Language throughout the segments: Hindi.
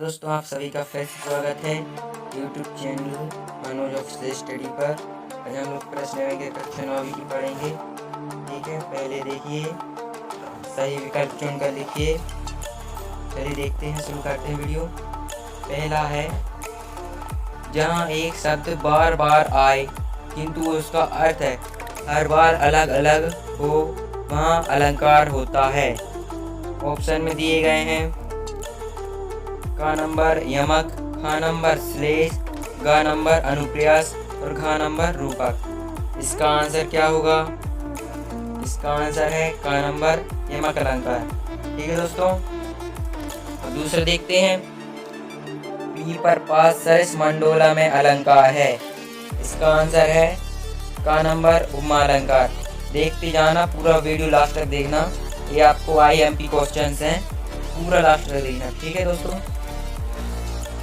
दोस्तों, आप सभी का फिर से स्वागत है YouTube channel Manoj official study पर। आज हम लोग प्रश्न बैंक के कक्षा 9 की पढ़ेंगे। ठीक है, पहले देखिए, सही विकल्प चुनकर लिखिए। चलिए देखते हैं, शुरू करते हैं वीडियो। पहला है, जहाँ एक शब्द बार बार आए किंतु उसका अर्थ है हर बार अलग अलग हो, वहाँ अलंकार होता है। ऑप्शन में दिए गए हैं का नंबर यमक, खा नंबर श्लेष, गा नंबर अनुप्रास और घा नंबर रूपक। इसका आंसर क्या होगा? इसका आंसर है का नंबर यमक अलंकार। ठीक है दोस्तों, तो दूसरा देखते हैं। पी पर पास सरस मंडोला में अलंकार है। इसका आंसर है का नंबर उपमा अलंकार। देखते जाना, पूरा वीडियो लास्ट तक देखना। ये आपको IMP क्वेश्चंस हैं, पूरा लास्ट तक देखना। ठीक है दोस्तों,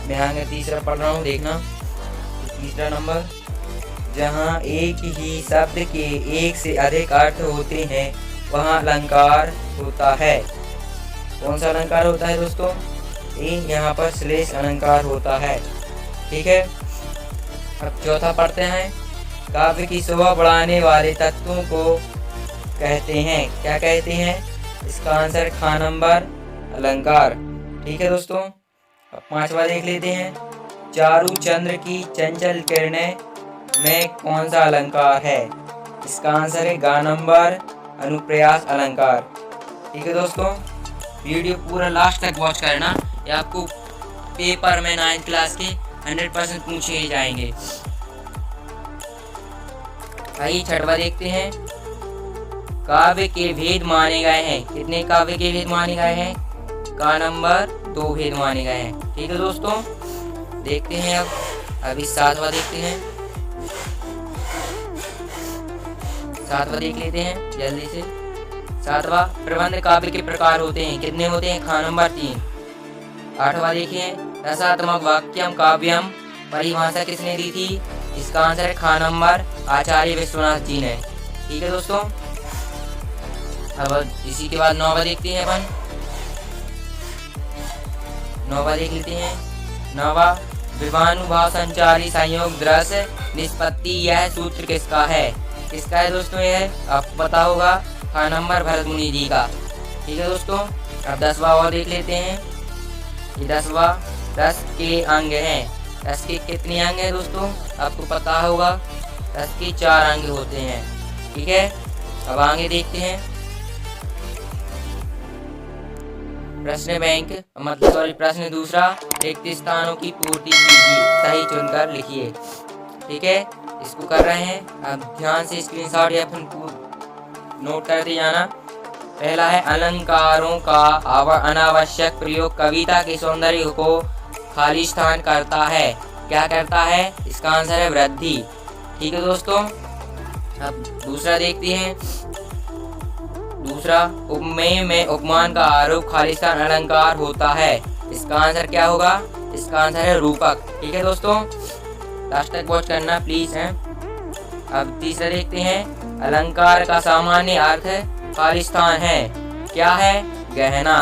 मैं आगे तीसरा पढ़ रहा हूँ, देखना। तीसरा नंबर, जहाँ एक ही शब्द के एक से अधिक अर्थ होते हैं वहाँ अलंकार होता है। कौन सा अलंकार होता है दोस्तों? यहाँ पर श्लेष अलंकार होता है। ठीक है, अब चौथा पढ़ते हैं। काव्य की शोभा बढ़ाने वाले तत्वों को कहते हैं, क्या कहते हैं? इसका आंसर खा नंबर अलंकार। ठीक है दोस्तों, अब पांचवा देख लेते हैं। चारु चंद्र की चंचल किरणें में कौन सा अलंकार है? इसका आंसर है गा नंबर अनुप्रास अलंकार। ठीक है दोस्तों, वीडियो पूरा लास्ट तक वॉच करना। ये आपको पेपर में 9th क्लास के 100% पूछे जाएंगे। आइए छठवा देखते हैं। काव्य के भेद माने गए हैं। कितने काव्य के भेद माने गए हैं? का नंबर 2 भेद माने गए हैं। ठीक है दोस्तों, देखते हैं अभी सातवां देखते हैं। सातवां देख लेते हैं जल्दी से। सातवां, प्रबंध काव्य के प्रकार होते हैं। कितने होते हैं? खा नंबर 3। आठवां देखिए, रसात्मक वाक्यम काव्यम परिभाषा किसने दी थी? इसका आंसर है खा नंबर आचार्य विश्वनाथ जी ने। ठीक है दोस्तों, अब इसी के बाद 9वां देखते हैं अपन। 9वां देख लेते हैं। 9वां, विभानुभाव संचारी संयोग दृश्य निष्पत्ति, यह सूत्र किसका है? किसका है दोस्तों? यह आपको पता होगा, खा नंबर भरत मुनि जी का। ठीक है दोस्तों, अब 10वां और देख लेते हैं। ये 10वां, रस के अंग हैं। रस के कितने अंग हैं दोस्तों? आपको पता होगा, रस के 4 अंग होते हैं। ठीक है, अब आगे देखते हैं। प्रश्न बैंक प्रश्न दूसरा, रिक्त स्थानों की पूर्ति कीजिए, सही चुनकर लिखिए। ठीक है, इसको कर रहे हैं, अब ध्यान से स्क्रीनशॉट या फिर नोट करते जाना। पहला है, अलंकारों का अनावश्यक प्रयोग कविता के सौंदर्य को खाली स्थान करता है। क्या करता है? इसका आंसर है वृद्धि। ठीक है दोस्तों, अब दूसरा देखते हैं। दूसरा, उपमेय में उपमान का आरोप खालिस्तान अलंकार होता है। इसका आंसर क्या होगा? इसका आंसर है रूपक। ठीक है दोस्तों, लास्ट तक वॉच करना प्लीज है। अब तीसरा देखते हैं। अलंकार का सामान्य अर्थ खालिस्तान है। क्या है? गहना।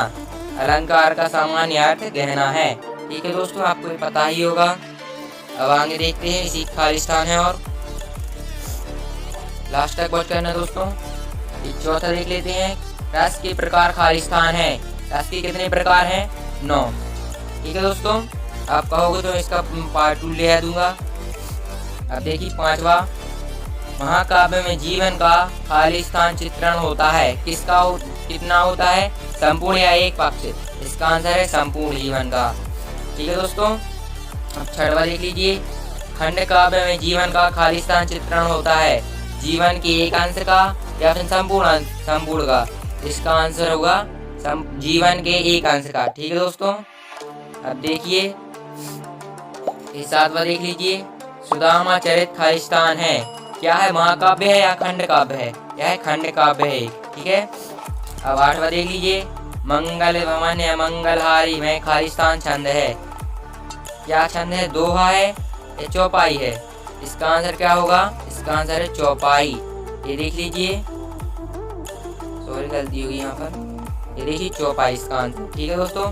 अलंकार का सामान्य अर्थ गहना है। ठीक है दोस्तों, आपको ये पता ही होगा। अब आगे देखते हैं, इसी खालिस्तान है और लास्ट तक वॉच करना दोस्तों। चौथा देख लेते हैं। रस के प्रकार खालिस्तान है। रस के कितने प्रकार हैं? 9। ठीक है दोस्तों, आप कहोगे तो इसका पार्ट 2 ले दूंगा। अब देखिए 5वां, महाकाव्य में जीवन का खालिस्तान चित्रण होता है। किसका कितना होता है? संपूर्ण या एक पक्ष? इसका आंसर है संपूर्ण जीवन का। ठीक है दोस्तों, अब 6वां देख लीजिए। खंड काव्य में जीवन का खालिस्तान चित्रण होता है। जीवन के एक अंश का या फिर संपूर्ण का? इसका आंसर होगा जीवन के एक अंश का। ठीक है दोस्तों, अब देखिए 7वां देख लीजिए। सुदामा चरित खालिस्तान है। क्या है? महाकाव्य है या खंड काव्य है? यह खंड काव्य है। ठीक है, अब 8वां देख लीजिए। मंगल भवन या मंगलहारी में खालिस्तान छंद है। क्या छंद है? दोहा है या चौपाई है? इसका आंसर क्या होगा? इसका आंसर है चौपाई। ये देख लीजिए, सॉरी गलती होगी यहाँ पर। ये देखिए चौपाई इसका आंसर। ठीक है दोस्तों,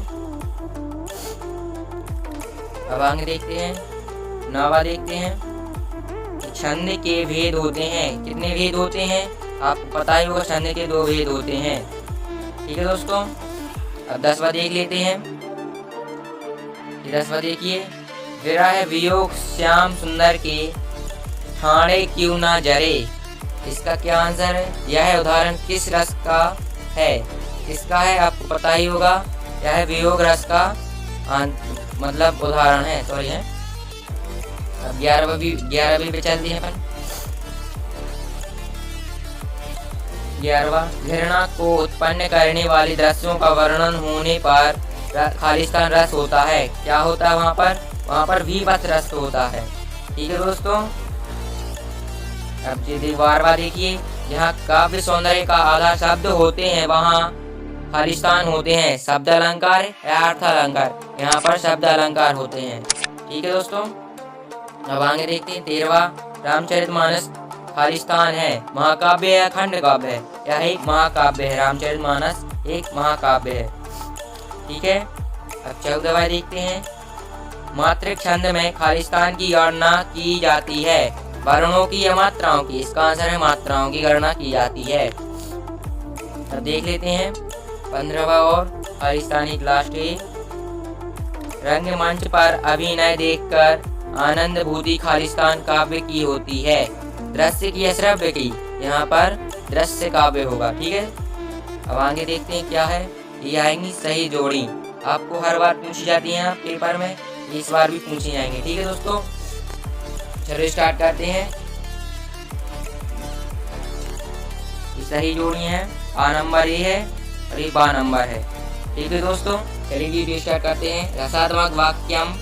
अब आगे देखते हैं 9वां देखते हैं। छंद के भेद होते हैं, कितने भेद होते हैं आपको पता ही होगा, छंद के 2 भेद होते हैं। ठीक है दोस्तों। अब 10वां देख लेते हैं। 10वां देखिए, विरह वियोग श्याम सुंदर के ठाणे क्यों ना जरे। इसका क्या आंसर है? यह उदाहरण किस रस का है? किसका है आपको पता ही होगा, यह वियोग रस का मतलब उदाहरण है, सॉरी है। अब 11वीं पे चलते हैं अपन। 11वां, घृणा को उत्पन्न करने वाली दृश्यों का वर्णन होने पर खालिस्तान रस होता है। क्या होता है वहाँ पर विभत्स रस होता है। ठीक है दोस्तों। अब 12वां देखिए, यहाँ काव्य सौंदर्य का आधार शब्द होते हैं, वहाँ खालिस्तान होते हैं शब्द अलंकार या अर्थ अलंकार। यहाँ पर शब्द अलंकार होते हैं। ठीक है दोस्तों। अब आगे देखते हैं 13वां, रामचरितमानस खालिस्तान है, महाकाव्य या खंड काव्य है? यह एक महाकाव्य है, रामचरितमानस एक महाकाव्य है। ठीक है। अब 14वां देखते हैं, मात्रिक छंद में खालिस्तान की गणना की जाती है, वर्णों की या मात्राओं की? इसका आंसर है मात्राओं की गणना की जाती है। अब देख लेते हैं 15वां और खालिस्तानी लास्ट है। रंगमंच पर अभिनय देखकर आनंदभूति खालिस्तान काव्य की होती है, दृश्य की या श्रव्य की? यहाँ पर दृश्य काव्य होगा। ठीक है। अब आगे देखते हैं क्या है, ये आएंगी सही जोड़ी। आपको हर बार पूछी जाती है पेपर में, इस बार भी पूछी जाएंगे। ठीक है दोस्तों। चलो स्टार्ट करते हैं। ये सही जोड़ी है, आ नंबर ए है और ये बा नंबर है। ठीक है दोस्तों। चलिए वीडियो स्टार्ट करते हैं। रसात्मक वाक्यम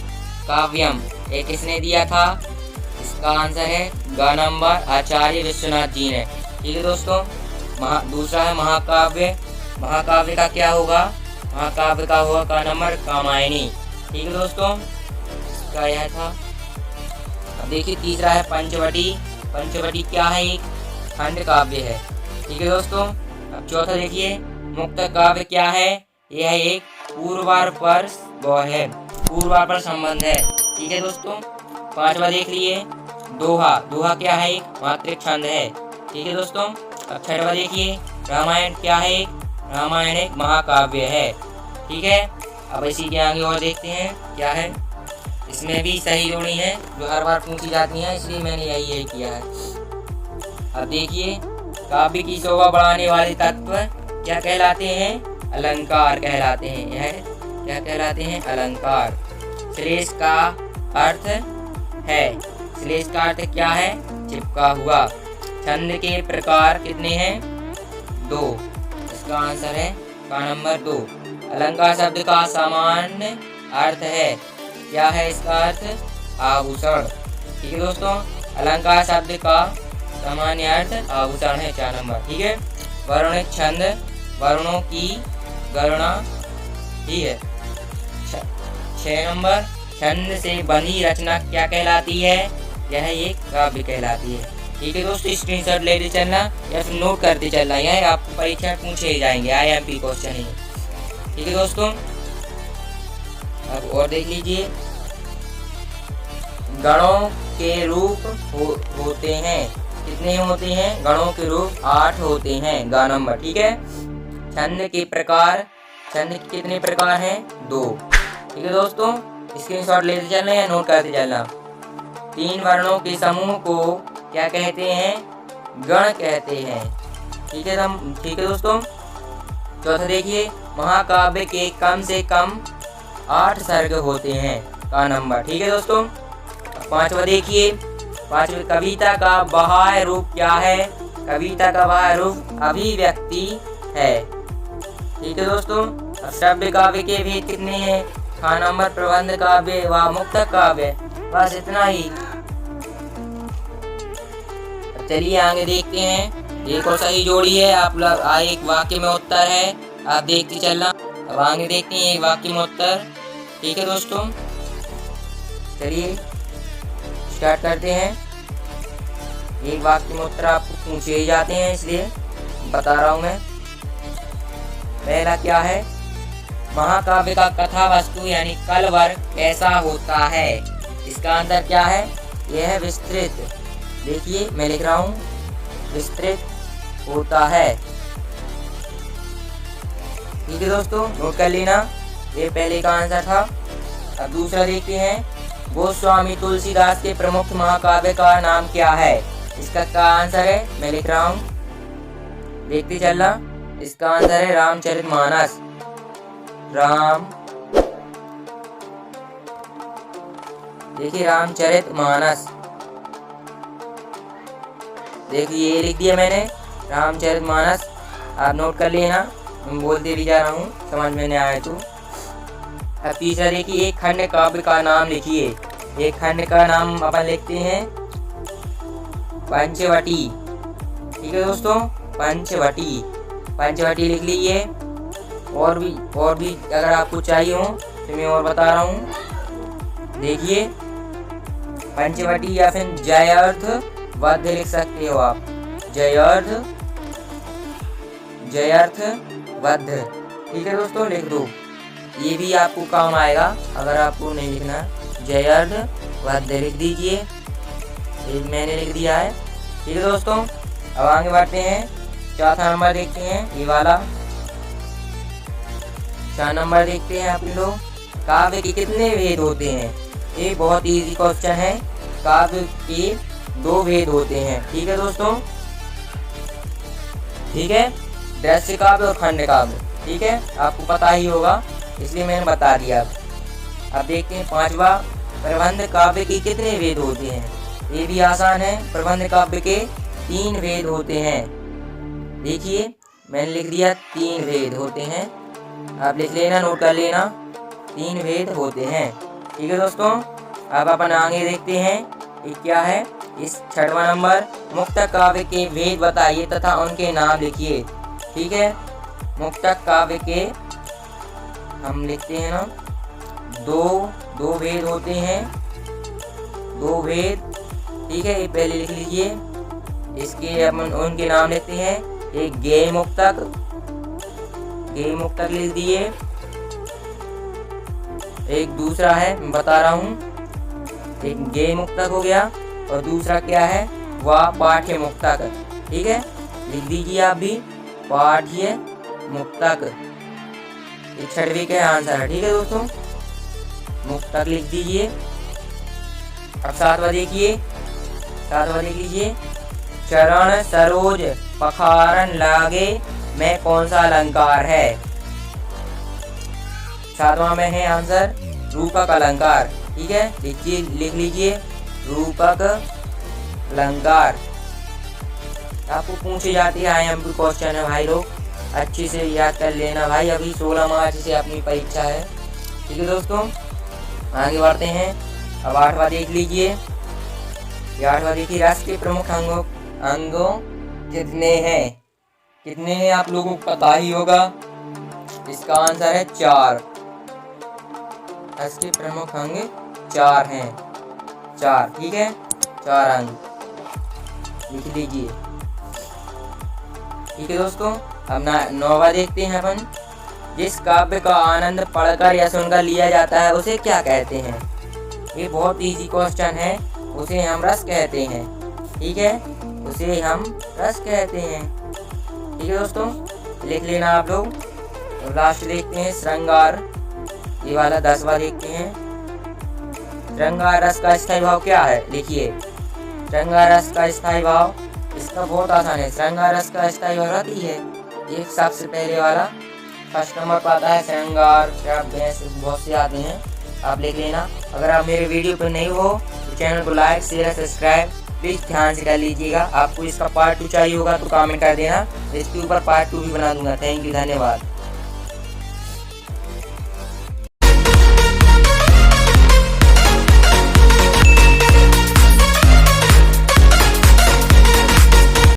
काव्यम ये किसने दिया था? इसका आंसर है ग नंबर आचार्य विश्वनाथ जी ने। ठीक है दोस्तों। दूसरा है महाकाव्य, महाकाव्य का क्या होगा? महाकाव्य का होगा का नंबर कामायनी। ठीक है दोस्तों। इसका यह था। अब देखिए तीसरा है पंचवटी, पंचवटी क्या है? एक खंड काव्य है। ठीक है दोस्तों। अब चौथा देखिए मुक्त काव्य क्या है? यह एक पूर्वार पर है, पूर्वार पर संबंध है। ठीक है दोस्तों। 5वां देख लिए दोहा, दोहा क्या है? एक मात्रिक छंद है। ठीक है दोस्तों। अब 6वां देखिए रामायण क्या है? रामायण एक महाकाव्य है। ठीक है। अब इसी के आगे और देखते हैं क्या है। इसमें भी सही जोड़ी है जो हर बार पूछी जाती है, इसलिए मैंने यही किया है। अब देखिए काव्य की शोभा बढ़ाने वाले तत्व क्या कहलाते हैं? अलंकार कहलाते हैं। यह क्या कहलाते हैं? अलंकार। श्लेष का अर्थ है, श्लेष का अर्थ क्या है? चिपका हुआ। छंद के प्रकार कितने हैं? 2। इसका आंसर है का नंबर 2। अलंकार शब्द का सामान्य अर्थ है, क्या है इसका अर्थ? आभूषण। ठीक है दोस्तों। अलंकार शब्द का सामान्य अर्थ आभूषण है 4 नंबर। ठीक है। वर्णिक छंद वर्णों की गणना। ठीक है। 6 नंबर छंद से बनी रचना क्या कहलाती है? यह एक काव्य कहलाती है। ठीक है दोस्तों। स्क्रीनशॉट लेते चलना या फिर नोट करते चलना, यह आपको परीक्षा पूछे जाएंगे, IMP क्वेश्चन है। ठीक है दोस्तों। अब और देख लीजिए गणों के रूप होते हैं, कितने होते हैं? गणों के रूप 8 होते हैं, ग नंबर। ठीक है। छंद के प्रकार, छंद के कितने प्रकार हैं? 2। ठीक है दोस्तों। स्क्रीनशॉट लेते चलना या नोट करते चलना। 3 वर्णों के समूह को क्या कहते हैं? गण कहते हैं। ठीक है दोस्तों। चौथा देखिए महाकाव्य के कम से कम 8 सर्ग होते हैं, का नंबर। ठीक है दोस्तों। 5वां देखिए 5वें कविता का बाह्य रूप क्या है? कविता का बाह्य रूप अभिव्यक्ति है। ठीक है दोस्तों। श्रव्य काव्य के भेद कितने हैं? का नंबर प्रबंध काव्य व मुक्त काव्य। बस इतना ही। चलिए आगे देखते हैं। एक और सही जोड़ी है, आप लोग एक वाक्य में उत्तर है, आप देखते चलना। अब आगे देखते हैं एक वाक्य में उत्तर। ठीक है दोस्तों। चलिए स्टार्ट करते हैं। एक वाक्य में उत्तर आपको पूछे ही जाते हैं, इसलिए बता रहा हूं मैं। पहला क्या है? महाकाव्य का कथा वस्तु यानी कलवर कैसा होता है? इसका आंसर क्या है? यह है विस्तृत। देखिए मैं लिख रहा हूँ, विस्तृत होता है। ठीक है दोस्तों, नोट कर लेना। ये पहले का आंसर था। अब दूसरा देखते हैं, गोस्वामी तुलसीदास के प्रमुख महाकाव्य का नाम क्या है? इसका क्या आंसर है? मैं लिख रहा हूँ, देखते चलना। इसका आंसर है रामचरितमानस। देखिए रामचरितमानस, देखिए ये लिख दिया मैंने, रामचरितमानस। आप नोट कर लेना, मैं बोलते भी जा रहा हूँ, समझ में नहीं आया तो। अब तीसरा देखिए, एक खंड काव्य का नाम लिखिए। एक खंड का नाम अपन लिखते हैं पंचवटी। ठीक है दोस्तों, पंचवटी। पंचवटी लिख लीजिए। और भी अगर आपको चाहिए हो तो मैं और बता रहा हूँ। देखिए पंचवटी या फिर जयार्थ वध लिख सकते हो आप। जयार्थ वध। ठीक है दोस्तों, लिख दो, ये भी आपको काम आएगा। अगर आपको नहीं लिखना, जयार्थ वध लिख दीजिए। ये मैंने लिख दिया है। ठीक है दोस्तों, अब आगे बढ़ते हैं। चौथा नंबर देखते हैं, ये वाला 4 नंबर देखते हैं आप लोग। काव्य के कितने भेद होते हैं? ये बहुत इजी क्वेश्चन है। काव्य के 2 भेद होते हैं। ठीक है दोस्तों, ठीक है, दृश्य काव्य और खंड काव्य। ठीक है, आपको पता ही होगा, इसलिए मैंने बता दिया। अब देखते हैं 5वां, प्रबंध काव्य के कितने भेद होते हैं? ये भी आसान है। प्रबंध काव्य के 3 भेद होते हैं। देखिए मैंने लिख दिया, 3 भेद होते हैं। आप लिख लेना, नोट कर लेना, 3 भेद होते हैं। ठीक है दोस्तों, अब अपन आगे देखते हैं ये क्या है। इस 6वां नंबर, मुक्तक काव्य के भेद बताइए तथा उनके नाम लिखिए। ठीक है, मुक्तक काव्य के हम लिखते हैं ना, दो भेद होते हैं। 2 भेद। ठीक है, ये पहले लिख लीजिए। इसके अपन उनके नाम लिखते हैं। एक गेय मुक्तक लिख दिए। एक दूसरा है, मैं बता रहा हूँ, एक गेय मुक्तक हो गया और दूसरा क्या है, वह पाठ्य मुक्तक। ठीक है, लिख दीजिए आप भी, पाठ्य मुक्तक। ये 6वीं का आंसर है। ठीक है दोस्तों, मुक्तक लिख दीजिए। अब 7वां देखिए, 7वां देख लीजिए, चरण सरोज पखारन लागे में कौन सा अलंकार है? 7वां में है आंसर रूपक अलंकार। ठीक है, लिख लीजिए, रूपक अलंकार। आपको पूछे जाती है IMP क्वेश्चन है भाई लोग, अच्छे से याद कर लेना भाई। अभी 16 मार्च से अपनी परीक्षा है। ठीक है दोस्तों, आगे बढ़ते हैं। अब 8वां देख लीजिए। ये 8वां देखिए, रस के प्रमुख अंगों कितने हैं? कितने हैं आप लोगों को पता ही होगा। इसका आंसर है 4। रस के प्रमुख अंग 4 हैं। 4। ठीक है, 4 अंग लिख लीजिए। ठीक है दोस्तों, अब 9वां देखते हैं अपन। जिस काव्य का आनंद पढ़कर या सुनकर लिया जाता है उसे क्या कहते हैं? ये बहुत इजी क्वेश्चन है। उसे हम रस कहते हैं। ठीक है, उसे हम रस कहते हैं। ठीक है दोस्तों, लिख लेना आप लोग। तो लास्ट देखते हैं श्रृंगार, ये वाला 10वां देखते हैं। श्रृंगार रस का स्थायी भाव क्या है? लिखिए, श्रृंगार रस का स्थायी भाव, इसका बहुत आसान है। श्रृंगार रस का स्थायी भाव रहती है, ये सबसे पहले वाला 1st नंबर पर आता है। श्रृंगार, बहुत से आते हैं, आप लिख लेना। अगर आप मेरे वीडियो पर नहीं हो तो चैनल को लाइक शेयर सब्सक्राइब प्लीज ध्यान से कर लीजिएगा। आपको इसका पार्ट 2 चाहिए होगा तो कमेंट कर देना, इसके ऊपर पार्ट 2 भी बना दूंगा। थैंक यू, धन्यवाद।